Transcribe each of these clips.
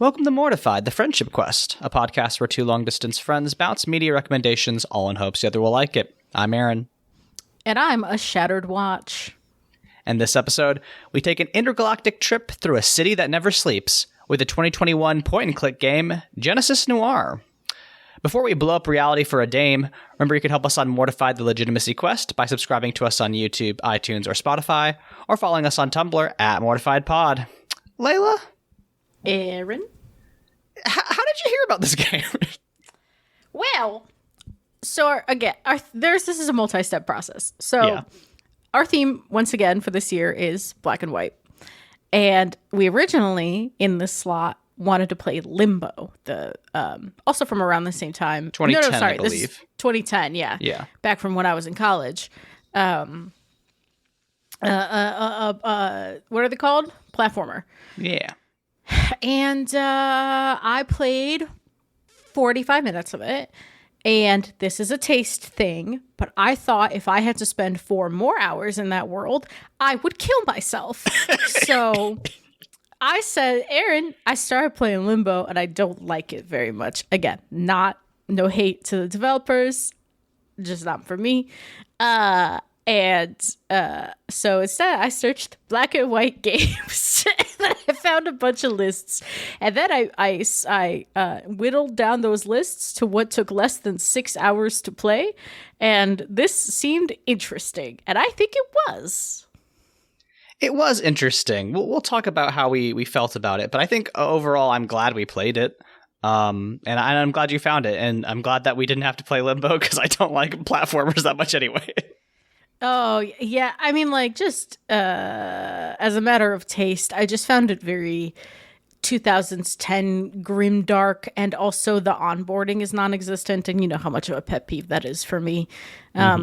Welcome to Mortified, the Friendship Quest, a podcast where two long-distance friends bounce media recommendations, all in hopes the other will like it. I'm Aaron. And I'm a Shattered Watch. And this episode, we take an intergalactic trip through a city that never sleeps with the 2021 point-and-click game, Genesis Noir. Before we blow up reality for a dame, remember you can help us on Mortified the Legitimacy Quest by subscribing to us on YouTube, iTunes, or Spotify, or following us on Tumblr at MortifiedPod. Leyla? Aaron? How did you hear about this game? Well, so again, this is a multi-step process. So Our theme, once again, for this year is black and white. And we originally, in this slot, wanted to play Limbo, also from around the same time. 2010, I believe. This is 2010, yeah. Yeah. Back from when I was in college. What are they called? Platformer. Yeah. And I played 45 minutes of it. And this is a taste thing, but I thought if I had to spend 4 more hours in that world, I would kill myself. So I said, Aaron, I started playing Limbo and I don't like it very much. Again, no hate to the developers, just not for me. So instead I searched black and white games and I found a bunch of lists. And then I whittled down those lists to what took less than 6 hours to play. And this seemed interesting. And I think it was. It was interesting. We'll talk about how we felt about it. But I think overall I'm glad we played it. And I'm glad you found it. And I'm glad that we didn't have to play Limbo because I don't like platformers that much anyway. Oh, yeah. I mean, like, just as a matter of taste, I just found it very 2010 grimdark, and also the onboarding is non-existent, and you know how much of a pet peeve that is for me.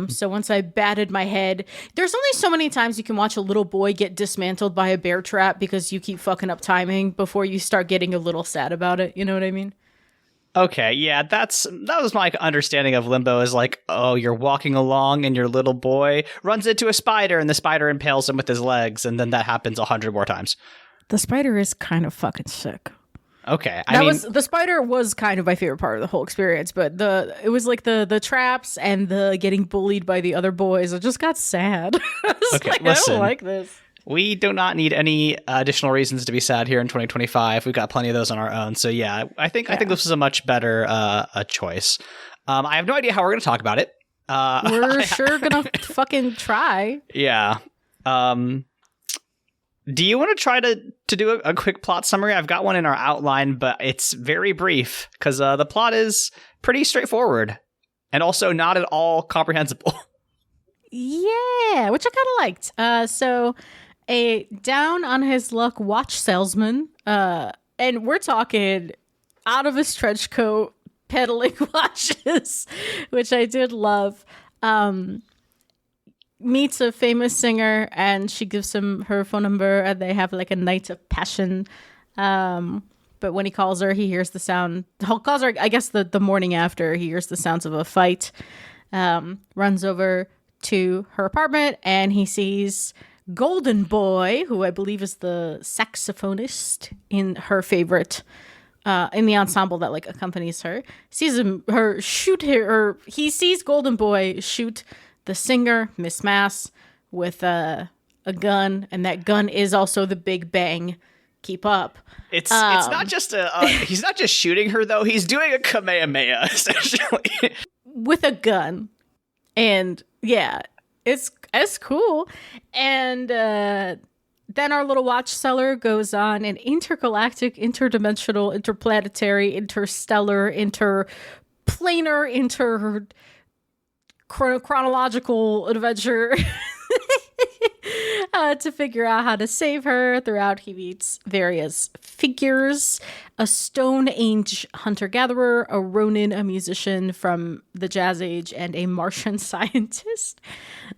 So once I batted my head, there's only so many times you can watch a little boy get dismantled by a bear trap because you keep fucking up timing before you start getting a little sad about it. You know what I mean? Okay, yeah, that was my understanding of Limbo is like, oh, you're walking along and your little boy runs into a spider and the spider impales him with his legs, and then that happens 100 more times. The spider is kind of fucking sick. Okay, the spider was kind of my favorite part of the whole experience, but it was like the traps and the getting bullied by the other boys. I just got sad. Okay, listen. I don't like this. We do not need any additional reasons to be sad here in 2025. We've got plenty of those on our own. So yeah, I think this is a much better choice. I have no idea how we're going to talk about it. We're sure going to fucking try. Yeah. Do you want to try to do a quick plot summary? I've got one in our outline, but it's very brief because the plot is pretty straightforward and also not at all comprehensible. Yeah, which I kind of liked. So a down on his luck watch salesman, and we're talking out of his trench coat peddling watches, which I did love, meets a famous singer, and she gives him her phone number, and they have like a night of passion. But when he calls her, he hears the sound. He calls her, I guess, the morning after. He hears the sounds of a fight. Runs over to her apartment, and he sees Golden Boy, who I believe is the saxophonist in her favorite in the ensemble that like accompanies her. Sees he sees Golden Boy shoot the singer Miss Mass with a gun, and that gun is also the Big Bang. Keep up. It's not just he's not just shooting her though. He's doing a kamehameha essentially with a gun. And yeah, it's cool. And then our little watch seller goes on an intergalactic, interdimensional, interplanetary, interstellar, interplanar, chronological adventure to figure out how to save her. Throughout, he meets various figures: a Stone Age hunter-gatherer, a Ronin, a musician from the Jazz Age, and a Martian scientist.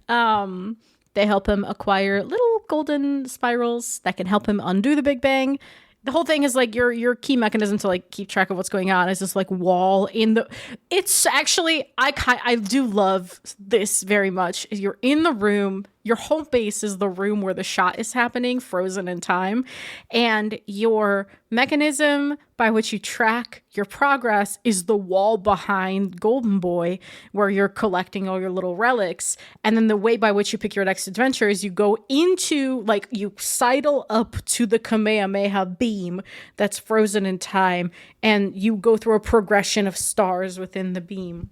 They help him acquire little golden spirals that can help him undo the Big Bang. The whole thing is like your key mechanism to like keep track of what's going on is this like wall in the. It's actually I do love this very much. You're in the room your home base is the room where the shot is happening, frozen in time, and your mechanism by which you track your progress is the wall behind Golden Boy, where you're collecting all your little relics. And then the way by which you pick your next adventure is you go into, like, you sidle up to the Kamehameha beam that's frozen in time, and you go through a progression of stars within the beam.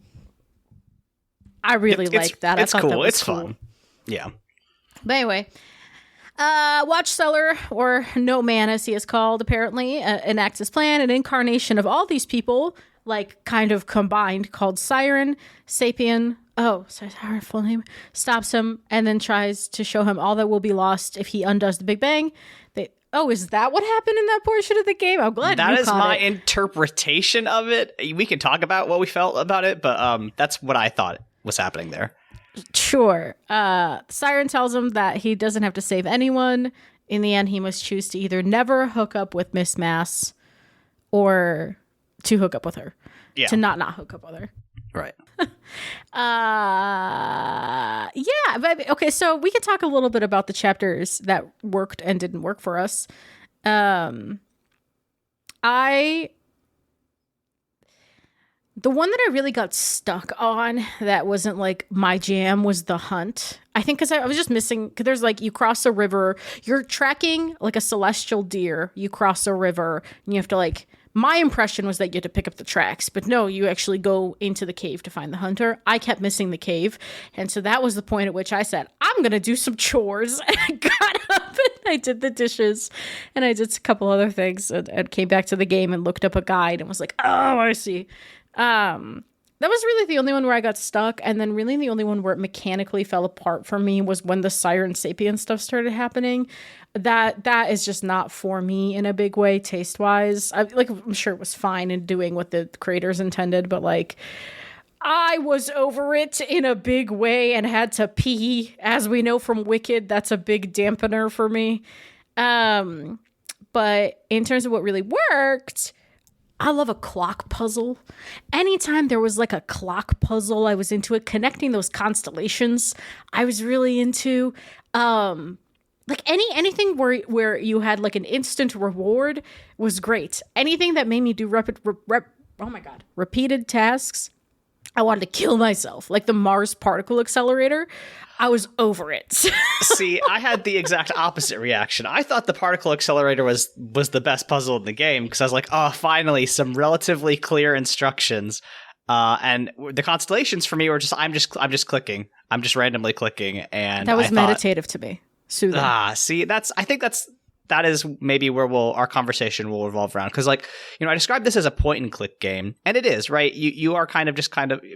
I really like that. It's I thought cool. that was It's cool. fun. Yeah. But anyway, Watchseller, or No Man as he is called, apparently, enacts his plan. An incarnation of all these people, like, kind of combined, called Siren, Sapien, sorry, her full name, stops him and then tries to show him all that will be lost if he undoes the Big Bang. Is that what happened in that portion of the game? I'm glad that you is caught my it. interpretation of it. We can talk about what we felt about it, but that's what I thought was happening there. Sure. Siren tells him that he doesn't have to save anyone. In the end, he must choose to either never hook up with Miss Mass or to hook up with her. Yeah. To not hook up with her. Right. Yeah. But, okay, so we can talk a little bit about the chapters that worked and didn't work for us. The one that I really got stuck on that wasn't, like, my jam was the hunt. I think because I was just missing, because there's, like, you cross a river, you're tracking, like, a celestial deer, you cross a river, and you have to, like, my impression was that you had to pick up the tracks, but no, you actually go into the cave to find the hunter. I kept missing the cave, and so that was the point at which I said, I'm going to do some chores, and I got up and I did the dishes, and I did a couple other things, and came back to the game and looked up a guide and was like, oh, I see. That was really the only one where I got stuck, and then really the only one where it mechanically fell apart for me was when the Siren Sapien stuff started happening. That is just not for me in a big way, taste-wise. I'm sure it was fine in doing what the creators intended, but, like, I was over it in a big way and had to pee. As we know from Wicked, that's a big dampener for me. But in terms of what really worked, I love a clock puzzle. Anytime there was, like, a clock puzzle, I was into it. Connecting those constellations, I was really into. Like, anything where you had, like, an instant reward was great. Anything that made me do repeated tasks, I wanted to kill myself. Like the Mars particle accelerator, I was over it. See, I had the exact opposite reaction. I thought the particle accelerator was the best puzzle in the game because I was like, oh, finally, some relatively clear instructions. And the constellations for me were just I'm just clicking. I'm just randomly clicking, and that was meditative to me. Soothing. See, I think that is maybe where our conversation will revolve around. Because, like, you know, I described this as a point and click game, and it is, right? You are kind of,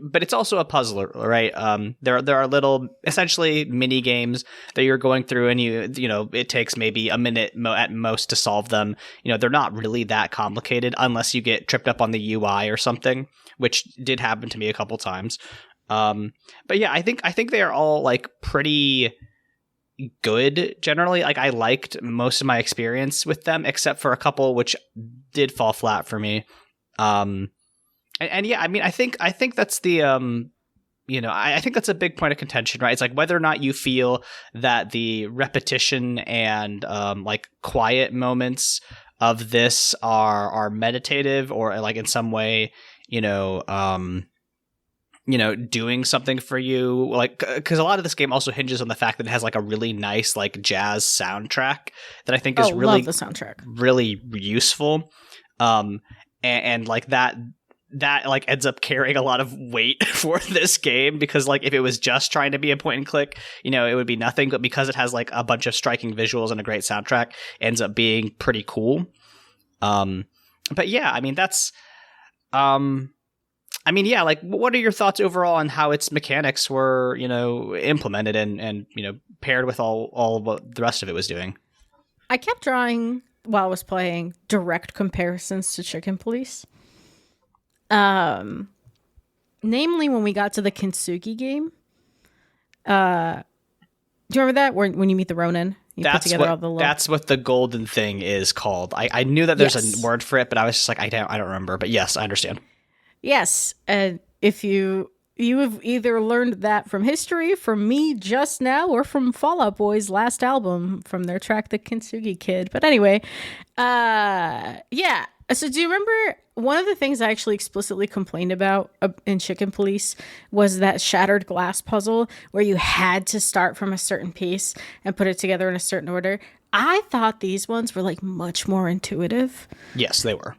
but it's also a puzzler, right? There are little, essentially, mini games that you're going through, and you know, it takes maybe a minute at most to solve them. You know, they're not really that complicated unless you get tripped up on the UI or something, which did happen to me a couple times. But yeah, I think they are all, like, pretty good generally. Like, I liked most of my experience with them except for a couple which did fall flat for me. And yeah, I mean, I think that's the you know, I think that's a big point of contention, right? It's like whether or not you feel that the repetition and like quiet moments of this are meditative or, like, in some way, doing something for you, like, because a lot of this game also hinges on the fact that it has, like, a really nice, like, jazz soundtrack that I think is really, love the soundtrack, really useful, and like that like ends up carrying a lot of weight for this game because, like, if it was just trying to be a point and click, you know, it would be nothing, but because it has, like, a bunch of striking visuals and a great soundtrack, it ends up being pretty cool. But yeah, I mean, that's yeah, like, what are your thoughts overall on how its mechanics were, you know, implemented and you know, paired with all what the rest of it was doing? I kept drawing while I was playing direct comparisons to Chicken Police. Namely when we got to the Kintsugi game. Do you remember that? When you meet the Ronin? That's what the golden thing is called. I knew that there's a word for it, but I was just like, I don't remember. But yes, I understand. Yes, and if you You have either learned that from history, from me just now, or from Fall Out Boy's last album from their track The Kintsugi Kid. But anyway, yeah. So do you remember one of the things I actually explicitly complained about in Chicken Police was that shattered glass puzzle where you had to start from a certain piece and put it together in a certain order? I thought these ones were like much more intuitive. Yes, they were.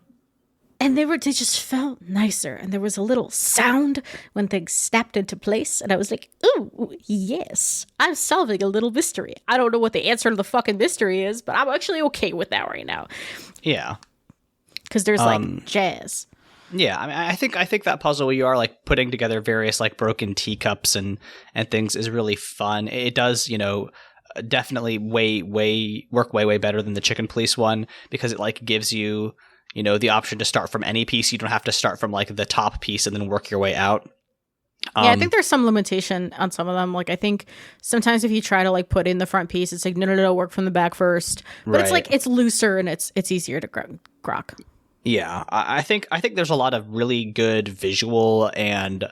And they just felt nicer. And there was a little sound when things snapped into place. And I was like, ooh, yes, I'm solving a little mystery. I don't know what the answer to the fucking mystery is, but I'm actually okay with that right now. Yeah. Because there's like jazz. Yeah, I mean, I think that puzzle where you are like putting together various like broken teacups and things is really fun. It does, definitely work way better than the Chicken Police one because it like gives you, the option to start from any piece. You don't have to start from like the top piece and then work your way out. Yeah, I think there's some limitation on some of them. Like, I think sometimes if you try to like put in the front piece, it's like, no, work from the back first. But It's like, it's looser and it's easier to grok. Yeah, I think there's a lot of really good visual and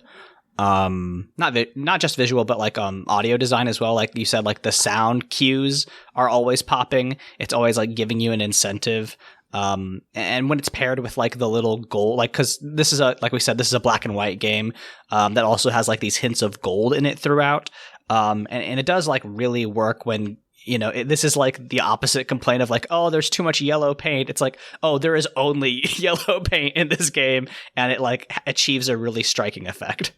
not just visual, but like audio design as well. Like you said, like the sound cues are always popping. It's always like giving you an incentive. And when it's paired with like the little gold, like, cause this is like we said, this is a black and white game, that also has like these hints of gold in it throughout. And it does like really work when, this is like the opposite complaint of like, oh, there's too much yellow paint. It's like, oh, there is only yellow paint in this game. And it like achieves a really striking effect.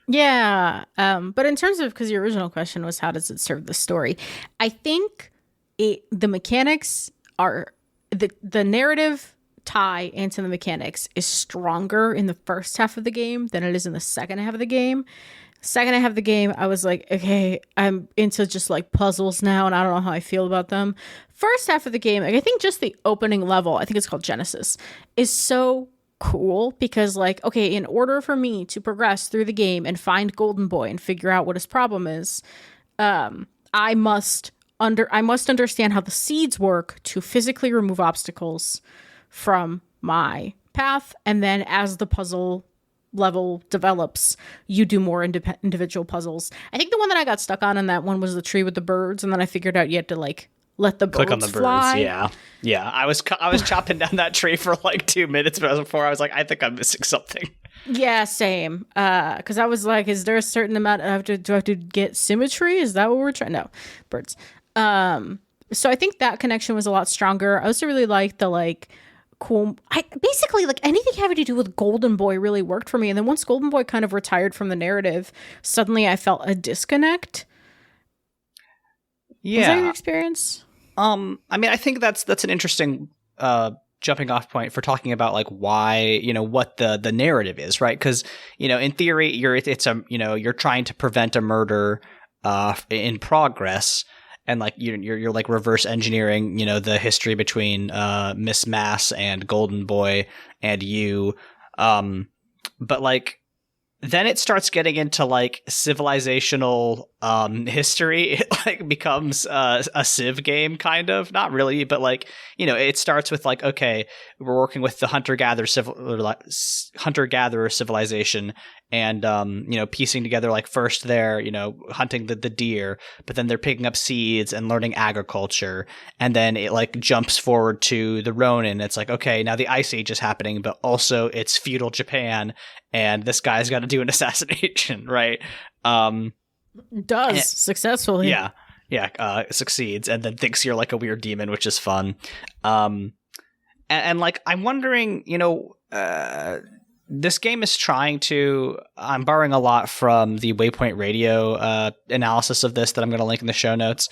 Yeah. But in terms of, cause your original question was, how does it serve the story? I think the mechanics are, the narrative tie into the mechanics is stronger in the first half of the game than it is in the second half of the game. Second half of the game, I was like, okay, I'm into just like puzzles now, and I don't know how I feel about them. First half of the game, like, I think just the opening level, I think it's called Genesis, is so cool because like, okay, in order for me to progress through the game and find Golden Boy and figure out what his problem is, I must understand how the seeds work to physically remove obstacles from my path. And then as the puzzle level develops, you do more individual puzzles. I think the one that I got stuck on in that one was the tree with the birds. And then I figured out you had to like let the birds click on the fly. Birds. Yeah. I was chopping down that tree for like 2 minutes before I was like, I think I'm missing something. Yeah, same. Because I was like, is there a certain amount do I have to get symmetry? Is that what we're trying? No, birds. So I think that connection was a lot stronger. I also really liked the like cool. Basically like anything having to do with Golden Boy really worked for me. And then once Golden Boy kind of retired from the narrative, suddenly I felt a disconnect. Yeah. Was that your experience? I mean, I think that's an interesting jumping off point for talking about like why, what the narrative is, right? Because, in theory, you're trying to prevent a murder in progress. And like you're like reverse engineering, the history between Miss Mass and Golden Boy and you. But like then it starts getting into like civilizational history. It like becomes a Civ game, kind of. Not really, but like, it starts with like, okay, we're working with the hunter-gatherer civilization and piecing together like first they're hunting the deer, but then they're picking up seeds and learning agriculture, and then it like jumps forward to the Ronin. It's like, okay, now the Ice Age is happening, but also it's feudal Japan and this guy's got to do an assassination, right? Successfully. Yeah, succeeds and then thinks you're like a weird demon, which is fun. And like I'm wondering, this game is trying to, I'm borrowing a lot from the Waypoint Radio analysis of this that I'm going to link in the show notes.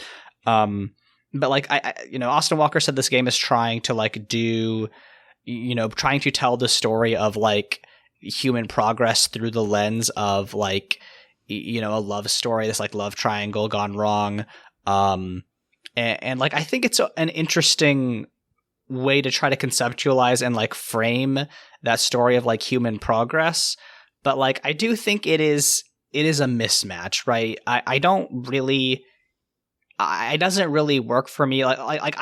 But like, Austin Walker said this game is trying to like trying to tell the story of like human progress through the lens of like, a love story, this like love triangle gone wrong. And like, I think it's an interesting way to try to conceptualize and like frame that story of like human progress. But like, I do think it is a mismatch, right? I don't really, it doesn't really work for me. Like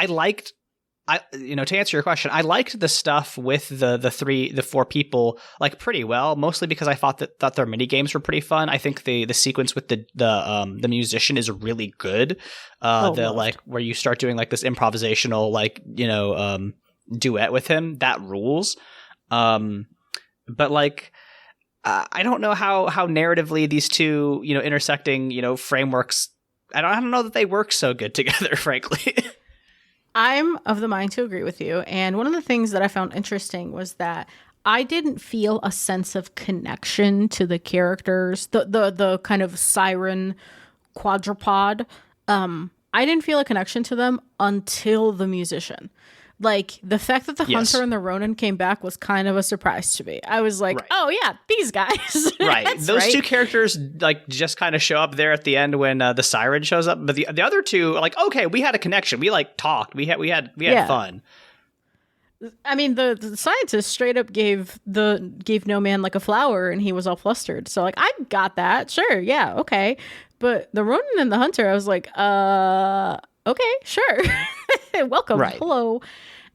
I to answer your question, I liked the stuff with the four people like pretty well, mostly because I thought their mini games were pretty fun. I think the sequence with the musician is really good. Like where you start doing like this improvisational like duet with him, that rules. But like I don't know how narratively these two intersecting frameworks. I don't know that they work so good together, frankly. I'm of the mind to agree with you. And one of the things that I found interesting was that I didn't feel a sense of connection to the characters, the kind of siren quadrupod. I didn't feel a connection to them until the musician. Like, the fact that the Hunter and the Ronin came back was kind of a surprise to me. I was like, oh, yeah, these guys. Right. Those two characters, like, just kind of show up there at the end when the Siren shows up. But the other two, like, okay, we had a connection. We, like, talked. We had fun. I mean, the scientist straight up gave No Man, like, a flower, and he was all flustered. So, like, I got that. Sure, yeah, okay. But the Ronin and the Hunter, I was like, okay, sure. Welcome. Right. Hello.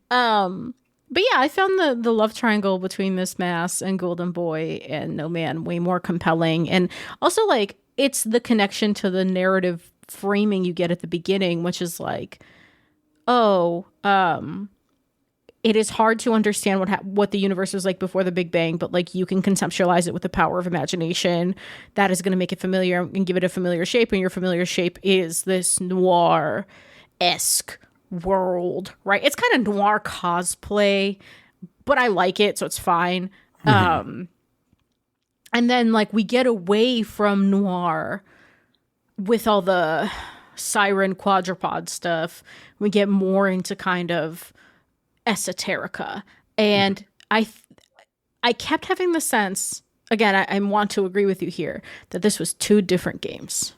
But yeah, I found the love triangle between Miss Mass and Golden Boy and No Man way more compelling. And also, like, it's the connection to the narrative framing you get at the beginning, which is like, it is hard to understand what the universe was like before the Big Bang, but like you can conceptualize it with the power of imagination. That is going to make it familiar and give it a familiar shape. And your familiar shape is this noir-esque world, right? It's kind of noir cosplay, but I like it, so it's fine. And then like we get away from noir with all the siren quadrupod stuff. We get more into kind of esoterica, and I kept having the sense, again, I want to agree with you here, that this was two different games.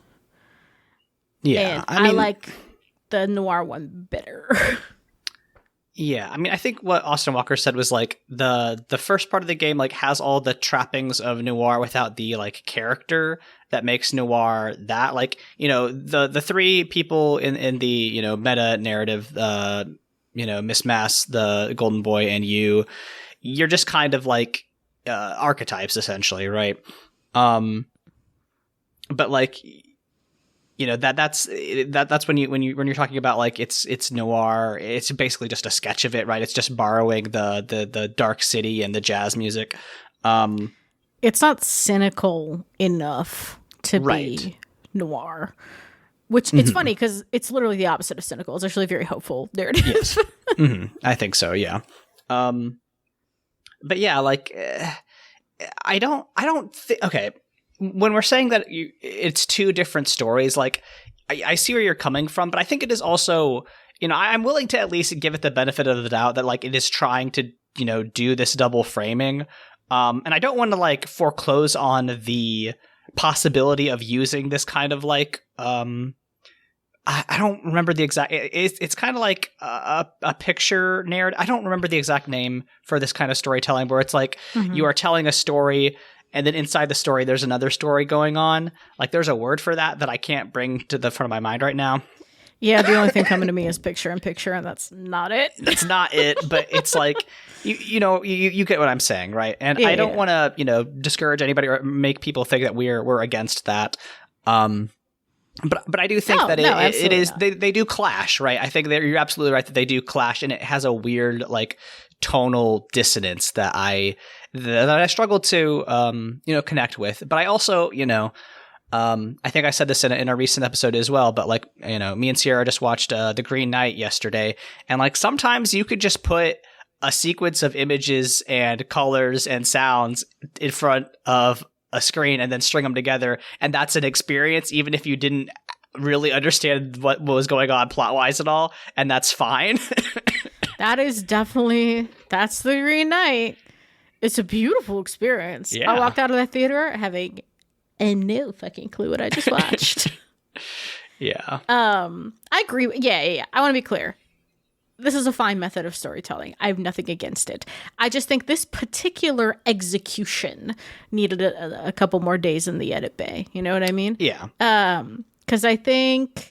Yeah, and I like the noir one better. Yeah, I mean, I think what Austin Walker said was like the first part of the game like has all the trappings of noir without the like character that makes noir. That like the three people in the meta narrative, Miss Mass, the Golden Boy, and you're just kind of like archetypes essentially, right? But like that's when you're talking about like it's noir, it's basically just a sketch of it, right? It's just borrowing the dark city and the jazz music. It's not cynical enough to be noir. Which it's funny because it's literally the opposite of cynical. It's actually a very hopeful narrative. Yes. I think so. Yeah. But yeah, like I don't think. Okay, when we're saying that it's two different stories, like I see where you're coming from, but I think it is also I'm willing to at least give it the benefit of the doubt that like it is trying to do this double framing, and I don't want to like foreclose on the possibility of using this kind of like I don't remember the exact it's kind of like a picture narrative. I don't remember the exact name for this kind of storytelling where it's like you are telling a story and then inside the story there's another story going on. Like there's a word for that I can't bring to the front of my mind right now. Yeah, the only thing coming to me is picture in picture, and that's not it. That's not it, but it's like you get what I'm saying, right? And I don't want to discourage anybody or make people think that we're against that. But I do think that it is they do clash, right? I think that you're absolutely right that they do clash, and it has a weird like tonal dissonance that I struggle to connect with. But I also I think I said this in a recent episode as well, but like, me and Sierra just watched The Green Knight yesterday, and like sometimes you could just put a sequence of images and colors and sounds in front of a screen and then string them together, and that's an experience even if you didn't really understand what was going on plot-wise at all, and that's fine. That's The Green Knight. It's a beautiful experience. Yeah. I walked out of that theater having no fucking clue what I just watched. Yeah. I agree. Yeah. I want to be clear. This is a fine method of storytelling. I have nothing against it. I just think this particular execution needed a couple more days in the edit bay. You know what I mean? Yeah. Because I think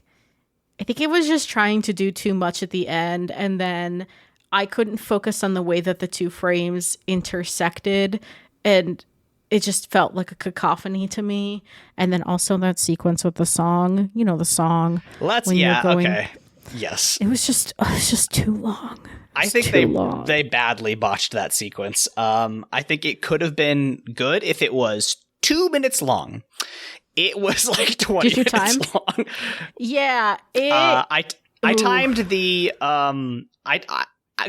I think it was just trying to do too much at the end, and then I couldn't focus on the way that the two frames intersected, and it just felt like a cacophony to me. And then also that sequence with the song, the song. Okay. Yes. It was just too long. I think they badly botched that sequence. I think it could have been good if it was 2 minutes long. It was like 20 minutes long. Yeah. I timed the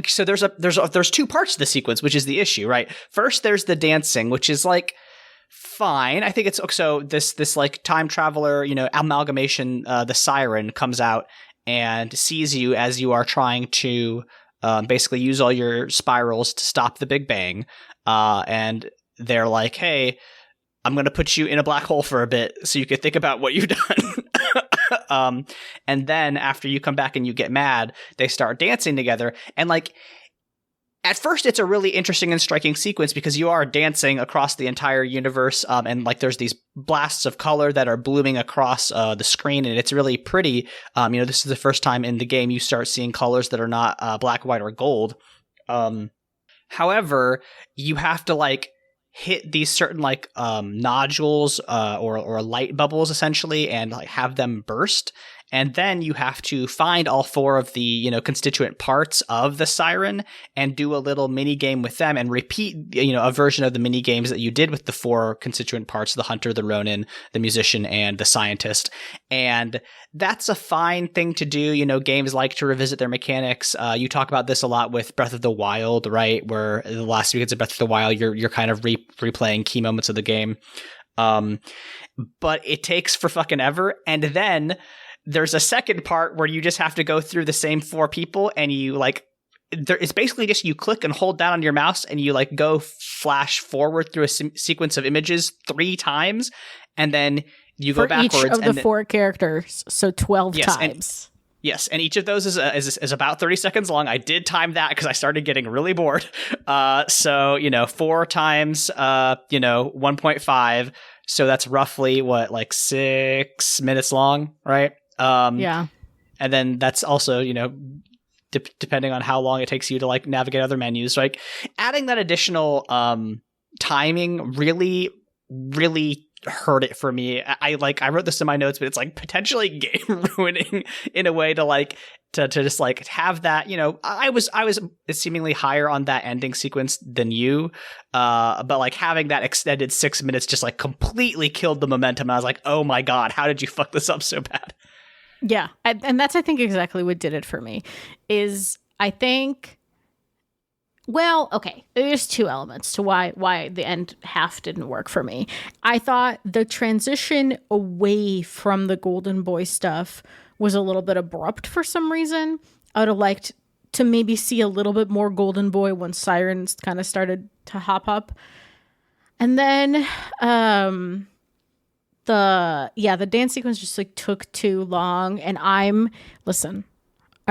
so there's two parts to the sequence, which is the issue, right? First, there's the dancing, which is like fine. I think it's so this like time traveler, amalgamation. The siren comes out and sees you as you are trying to basically use all your spirals to stop the Big Bang, and they're like, "Hey, I'm going to put you in a black hole for a bit so you can think about what you've done." And then after you come back and you get mad, they start dancing together. And like, at first it's a really interesting and striking sequence because you are dancing across the entire universe. And like, there's these blasts of color that are blooming across the screen, and it's really pretty. This is the first time in the game you start seeing colors that are not black, white, or gold. However, you have to like hit these certain like nodules or light bubbles essentially, and like have them burst, and then you have to find all four of the constituent parts of the siren and do a little mini game with them and repeat a version of the mini games that you did with the four constituent parts: the hunter, the ronin, the musician, and the scientist. And that's a fine thing to do. Games like to revisit their mechanics. You talk about this a lot with Breath of the Wild, right? Where the last few weeks of Breath of the Wild, you're kind of replaying key moments of the game. But it takes for fucking ever. And then there's a second part where you just have to go through the same four people, and you like, it's basically just you click and hold down on your mouse and you like go flash forward through a sequence of images 3 times, and then you go backwards. For each of the 4 characters, so 12 times. And each of those is about 30 seconds long. I did time that because I started getting really bored. So 4 times 1.5. So that's roughly what, like 6 minutes long, right? Yeah. And then that's also, depending on how long it takes you to like navigate other menus, like adding that additional timing really, really hurt it for me. I wrote this in my notes, but it's like potentially game ruining in a way to like to just like have that. I was seemingly higher on that ending sequence than you, but like having that extended 6 minutes just like completely killed the momentum. And I was like, oh my god, how did you fuck this up so bad? Yeah, and that's I think exactly what did it for me. Is I think, well, okay, there's 2 elements to why the end half didn't work for me. I thought the transition away from the Golden Boy stuff was a little bit abrupt for some reason. I would have liked to maybe see a little bit more Golden Boy when Sirens kind of started to hop up. And then the dance sequence just like took too long, and I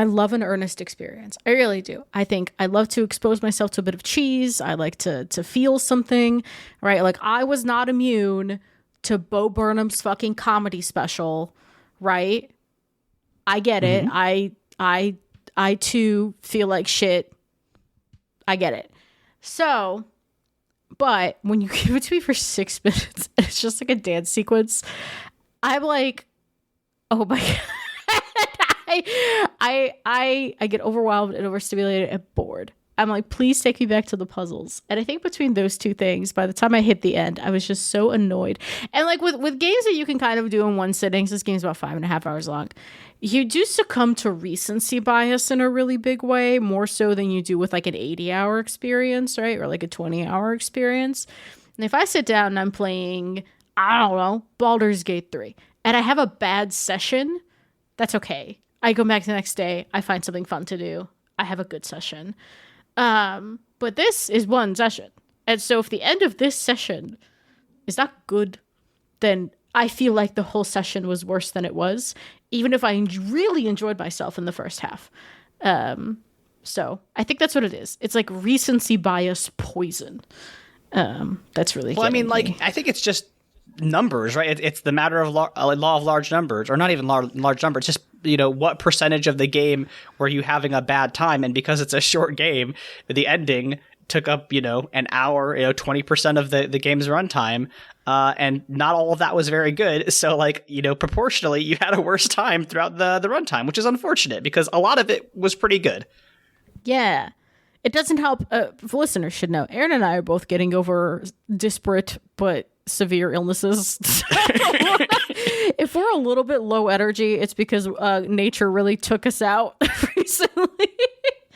love an earnest experience. I really do. I think I love to expose myself to a bit of cheese. I like to feel something, right? Like, I was not immune to Bo Burnham's fucking comedy special, right? I get it. I too feel like shit. I get it. So, but when you give it to me for 6 minutes, it's just like a dance sequence. I'm like, oh my god. I get overwhelmed and overstimulated and bored. I'm like, please take me back to the puzzles. And I think between those 2 things, by the time I hit the end, I was just so annoyed. And like with games that you can kind of do in one sitting, this game's about 5.5 hours long, you do succumb to recency bias in a really big way, more so than you do with like an 80-hour experience, right? Or like a 20-hour experience. And if I sit down and I'm playing, I don't know, Baldur's Gate 3, and I have a bad session, that's okay. I go back the next day, I find something fun to do, I have a good session. But this is one session. And so if the end of this session is not good, then I feel like the whole session was worse than it was, even if I really enjoyed myself in the first half. So I think that's what it is. It's like recency bias poison. That's really well. I mean, like, I think it's just numbers, right? It's the matter of law of large numbers, or not even large numbers, just, what percentage of the game were you having a bad time? And because it's a short game, the ending took up, an hour, 20% of the game's runtime. And not all of that was very good. So, proportionally, you had a worse time throughout the runtime, which is unfortunate because a lot of it was pretty good. Yeah. It doesn't help. Listeners should know, Aaron and I are both getting over disparate but severe illnesses. If we're a little bit low energy, it's because nature really took us out recently.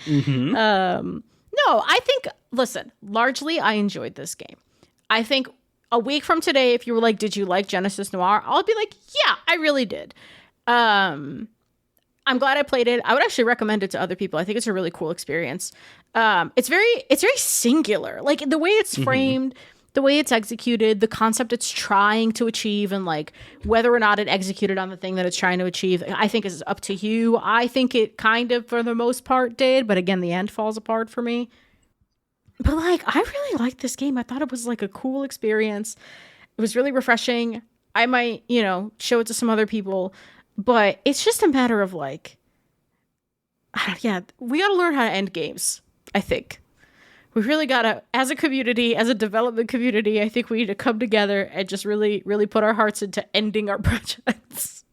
Mm-hmm. No, I think, listen, largely I enjoyed this game. I think a week from today, if you were like, did you like Genesis Noir? I'll be like, yeah, I really did. I'm glad I played it. I would actually recommend it to other people. I think it's a really cool experience. It's very singular. Like the way it's framed, the way it's executed, the concept it's trying to achieve, and like whether or not it executed on the thing that it's trying to achieve, I think is up to you. I think it kind of, for the most part, did, but again, the end falls apart for me. But like, I really liked this game. I thought it was like a cool experience. It was really refreshing. I might, show it to some other people, but it's just a matter of like, yeah, we got to learn how to end games, I think. We really got to, as a community, as a development community, I think we need to come together and just really, really put our hearts into ending our projects.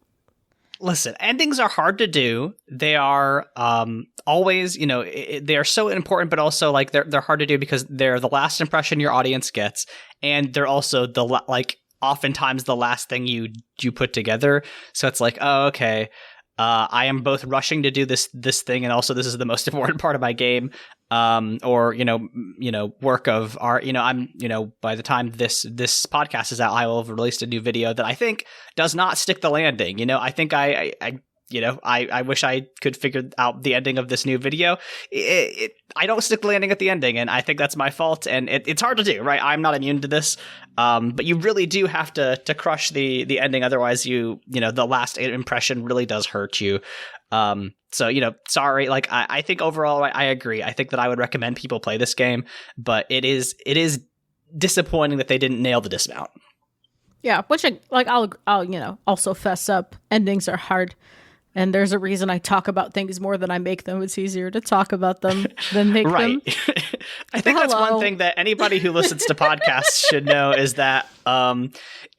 Listen, endings are hard to do. They are always, they are so important, but also like they're hard to do because they're the last impression your audience gets, and they're also oftentimes the last thing you put together. So it's like, oh, okay, I am both rushing to do this thing, and also this is the most important part of my game. Or work of art. I'm by the time this podcast is out, I will have released a new video that I think does not stick the landing. I think I wish I could figure out the ending of this new video. I don't stick the landing at the ending, and I think that's my fault. And it's hard to do, right? I'm not immune to this, but you really do have to crush the ending, otherwise the last impression really does hurt you. So, sorry, like, I think overall, I agree. I think that I would recommend people play this game, but it is disappointing that they didn't nail the dismount. Yeah, which I'll also fess up. Endings are hard, and there's a reason I talk about things more than I make them. It's easier to talk about them than make them. I think that's one thing that anybody who listens to podcasts should know is that,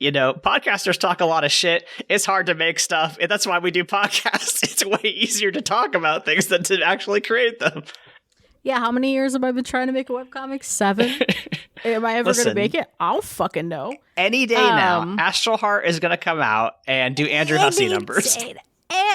podcasters talk a lot of shit. It's hard to make stuff. And that's why we do podcasts. It's way easier to talk about things than to actually create them. Yeah, how many years have I been trying to make a webcomic? 7? Am I ever going to make it? I don't fucking know. Any day now, Astral Heart is going to come out and do Andrew Hussey numbers.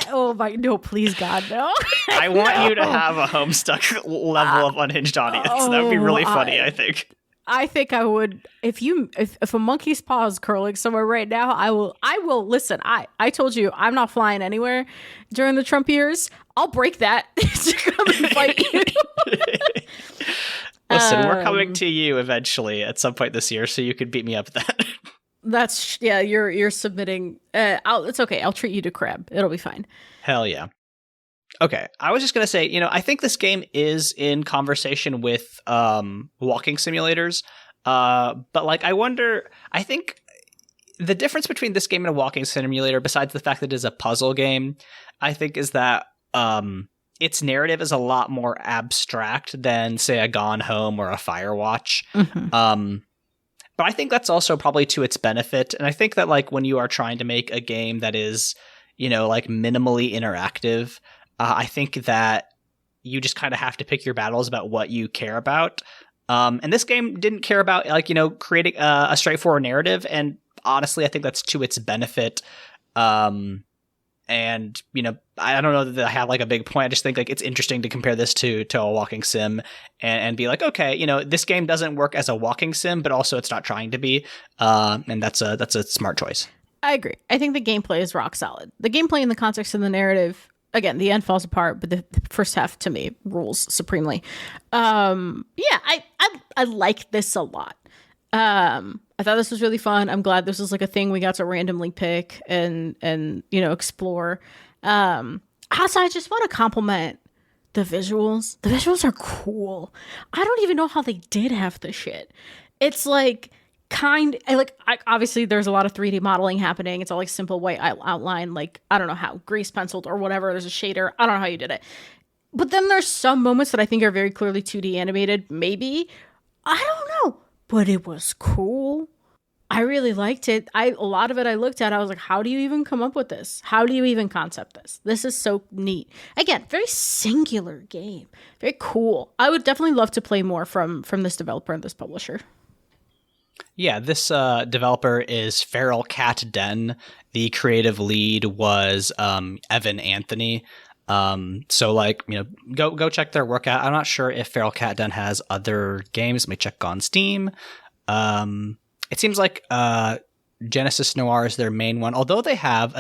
Oh my, no, please God, no. I want you to have a Homestuck level of unhinged audience. That would be really funny, I think. I think I would, if a monkey's paw is curling somewhere right now, I will listen. I told you I'm not flying anywhere during the Trump years. I'll break that to come and fight you. Listen, we're coming to you eventually at some point this year, so you could beat me up at that. That's, yeah, you're submitting. It's okay. I'll treat you to crab. It'll be fine. Hell yeah. Okay, I was just going to say, I think this game is in conversation with walking simulators, but like I think the difference between this game and a walking simulator, besides the fact that it is a puzzle game, I think is that its narrative is a lot more abstract than, say, a Gone Home or a Firewatch. Mm-hmm. But I think that's also probably to its benefit, and I think that like when you are trying to make a game that is, like minimally interactive, I think that you just kind of have to pick your battles about what you care about. And this game didn't care about creating a straightforward narrative. And honestly, I think that's to its benefit. And, I don't know that I have like a big point. I just think like it's interesting to compare this to a walking sim and be like, okay, this game doesn't work as a walking sim, but also it's not trying to be. And that's a smart choice. I agree. I think the gameplay is rock solid. The gameplay in the context of the narrative, again, the end falls apart, but the first half to me rules supremely. I like this a lot. I thought this was really fun. I'm glad this was like a thing we got to randomly pick and explore. Also, I just want to compliment the visuals. The visuals are cool. I don't even know how they did half the shit. It's like obviously there's a lot of 3D modeling happening. It's all like simple white outline, like I don't know how, grease penciled or whatever. There's a shader. I don't know how you did it. But then there's some moments that I think are very clearly 2D animated. Maybe. I don't know. But it was cool. I really liked it. A lot of it I looked at, I was like, how do you even come up with this? How do you even concept this? This is so neat. Again, very singular game. Very cool. I would definitely love to play more from this developer and this publisher. Yeah, this developer is Feral Cat Den. The creative lead was Evan Anthony. So like, go check their work out. I'm not sure if Feral Cat Den has other games. Let me check on Steam. It seems like Genesis Noir is their main one, although they have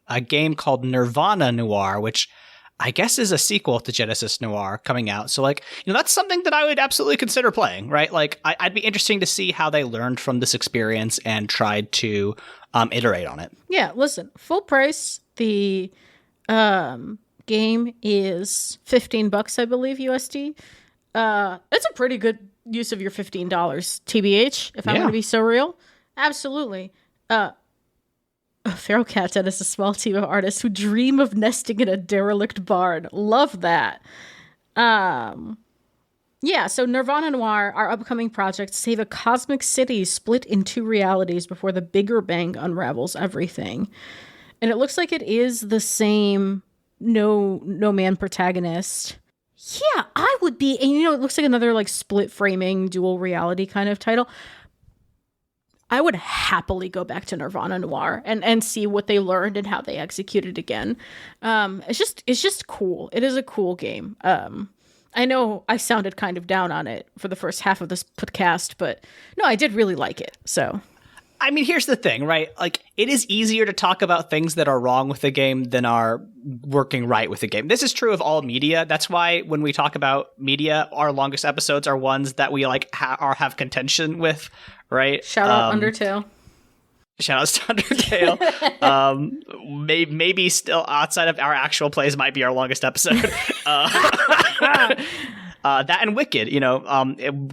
a game called Nirvana Noir, which I guess is a sequel to Genesis Noir coming out. So like, that's something that I would absolutely consider playing, right? Like I'd be interesting to see how they learned from this experience and tried to iterate on it. Yeah, listen, full price. The game is $15, I believe, USD. That's a pretty good use of your $15, TBH, if I'm going to be so real. Absolutely. Feral Cat Den is a small team of artists who dream of nesting in a derelict barn. Love that. So Nirvana Noir, our upcoming project, save a cosmic city split in two realities before the Bigger Bang unravels everything. And it looks like it is the same no man protagonist. Yeah, I would be, and it looks like another like split framing dual reality kind of title. I would happily go back to Nirvana Noir and see what they learned and how they executed again. It's just cool. It is a cool game. I know I sounded kind of down on it for the first half of this podcast, but no, I did really like it. So, I mean, here's the thing, right? Like, it is easier to talk about things that are wrong with the game than are working right with the game. This is true of all media. That's why when we talk about media, our longest episodes are ones that we like have contention with, right? Shout out Undertale. Shout outs to Undertale. Maybe still outside of our actual plays might be our longest episode. That and Wicked,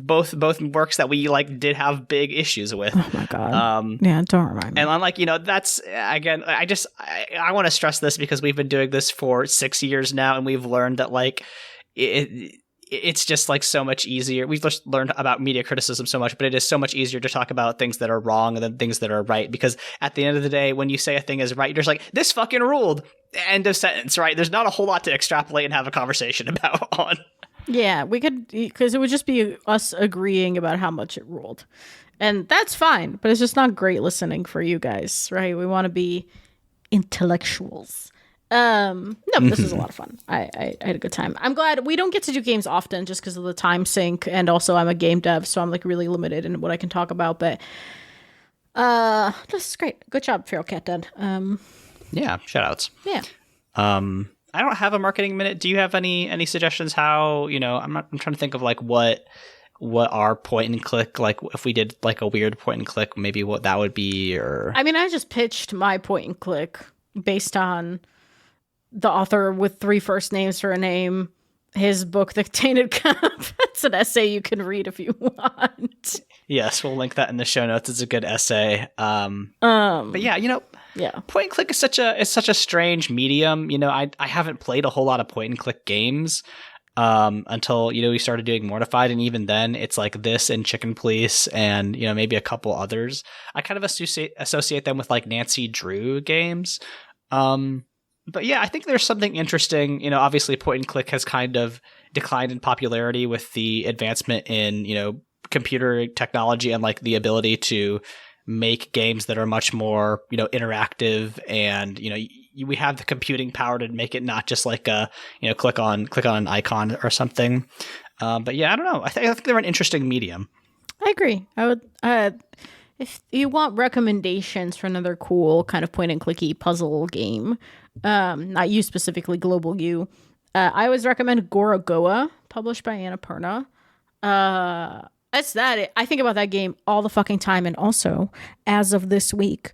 both works that we like did have big issues with. Oh my god! Yeah, don't remind me. And I'm like, that's again. I want to stress this because we've been doing this for 6 years now, and we've learned that like it's just like so much easier. We've just learned about media criticism so much, but it is so much easier to talk about things that are wrong than things that are right. Because at the end of the day, when you say a thing is right, you're just like, this fucking ruled. End of sentence, right? There's not a whole lot to extrapolate and have a conversation about on. Yeah, we could, because it would just be us agreeing about how much it ruled. And that's fine, but it's just not great listening for you guys, right? We want to be intellectuals. No, but this is a lot of fun. I had a good time. I'm glad we don't get to do games often just because of the time sink, and also I'm a game dev, so I'm like really limited in what I can talk about. But this is great. Good job, Feral Cat Den. Yeah, shout outs. Yeah. I don't have a marketing minute. Do you have any suggestions how, I'm trying to think of like what our point and click, like if we did like a weird point and click, maybe what that would be, or I mean, I just pitched my point and click based on the author with 3 first names for a name, his book, The Tainted Cup. It's an essay you can read if you want. Yes, we'll link that in the show notes. It's a good essay. But yeah, yeah, point and click is such a strange medium. I haven't played a whole lot of point and click games until we started doing Mortified, and even then it's like this and Chicken Police and maybe a couple others. I kind of associate them with like Nancy Drew games. But yeah, I think there's something interesting. Obviously point and click has kind of declined in popularity with the advancement in computer technology and like the ability to make games that are much more interactive, and we have the computing power to make it not just like a click on an icon or something. But yeah, I don't know. I think they're an interesting medium. I agree. I would if you want recommendations for another cool kind of point and clicky puzzle game, not you specifically, Global You, I always recommend Gorogoa, published by Annapurna. That's that. I think about that game all the fucking time. And also, as of this week,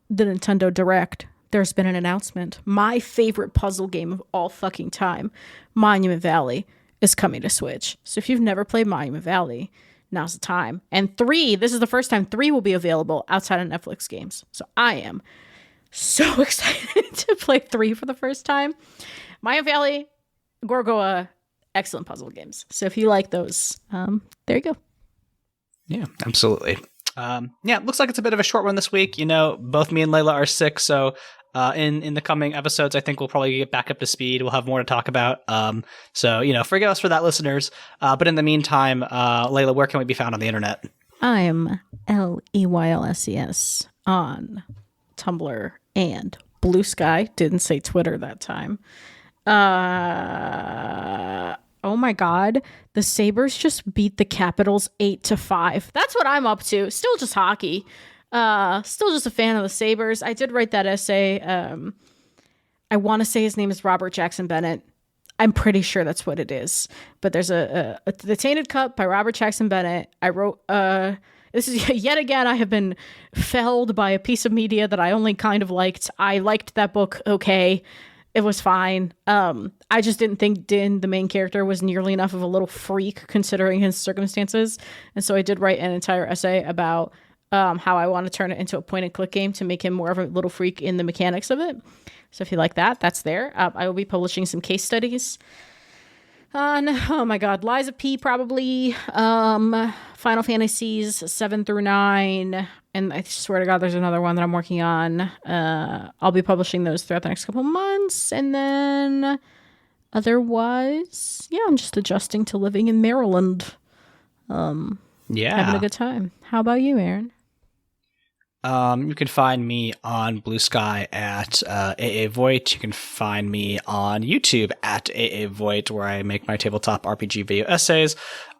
the Nintendo Direct, there's been an announcement. My favorite puzzle game of all fucking time, Monument Valley, is coming to Switch. So if you've never played Monument Valley, now's the time. And 3, this is the first time 3 will be available outside of Netflix games. So I am so excited to play 3 for the first time. Maya Valley, Gorgoa, excellent puzzle games. So if you like those, there you go. Yeah, absolutely. It looks like it's a bit of a short one this week. Both me and Leyla are sick, so in the coming episodes, I think we'll probably get back up to speed. We'll have more to talk about. So forgive us for that, listeners. But in the meantime, Leyla, where can we be found on the internet? I'm Leylses on Tumblr and Blue Sky. Didn't say Twitter that time. Oh my God, the Sabres just beat the Capitals 8-5. That's what I'm up to. Still just hockey. Still just a fan of the Sabres. I did write that essay. I want to say his name is Robert Jackson Bennett. I'm pretty sure that's what it is. But there's a The Tainted Cup by Robert Jackson Bennett. I wrote, this is yet again, I have been felled by a piece of media that I only kind of liked. I liked that book. Okay. It was fine. I just didn't think Din, the main character, was nearly enough of a little freak considering his circumstances. And so I did write an entire essay about how I want to turn it into a point-and-click game to make him more of a little freak in the mechanics of it. So if you like that, that's there. I will be publishing some case studies on, oh my God, Lies of P probably, Final Fantasies 7 through 9, and I swear to God there's another one that I'm working on. I'll be publishing those throughout the next couple months, and then otherwise, I'm just adjusting to living in Maryland. Having a good time. How about you, Aaron? You can find me on Blue Sky at AA Voigt. You can find me on YouTube at AA Voigt, where I make my tabletop RPG video essays.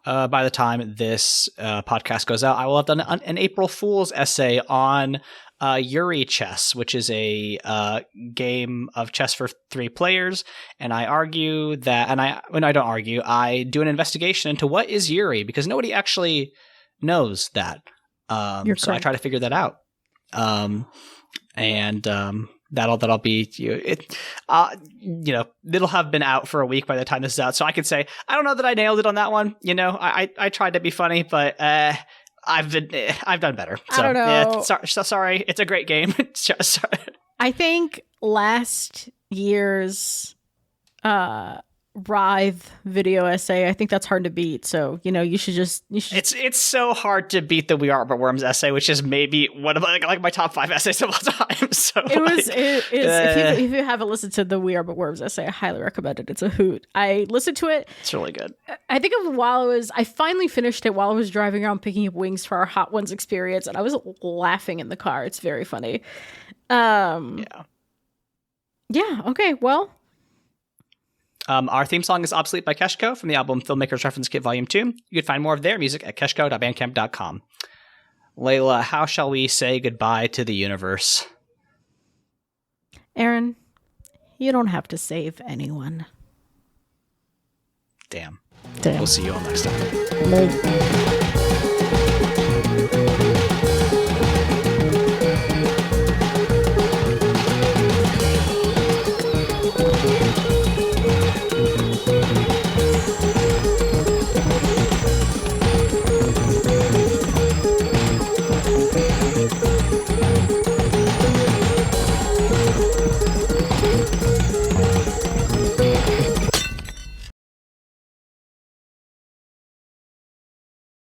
By the time this podcast goes out, I will have done an April Fool's essay on Yuri Chess, which is a game of chess for 3 players. And I argue that, I don't argue, I do an investigation into what is Yuri, because nobody actually knows that. So I try to figure that out. That'll be it'll have been out for a week by the time this is out, so I could say I don't know that I nailed it on that one. I tried to be funny, but I've done better. So, I don't know. Sorry, it's a great game. I think last year's Writhe video essay, I think that's hard to beat. So you should. It's so hard to beat the We Are But Worms essay, which is maybe one of like my top 5 essays of all time. So it is. If you haven't listened to the We Are But Worms essay, I highly recommend it. It's a hoot. I listened to it. It's really good. I think of I finally finished it while I was driving around picking up wings for our Hot Ones experience, and I was laughing in the car. It's very funny. Yeah. Okay. Well. Our theme song is Obsolete by Keshco from the album Filmmaker's Reference Kit Volume 2. You can find more of their music at keshco.bandcamp.com. Leyla, how shall we say goodbye to the universe? Aaron, you don't have to save anyone. Damn. We'll see you all next time. Bye.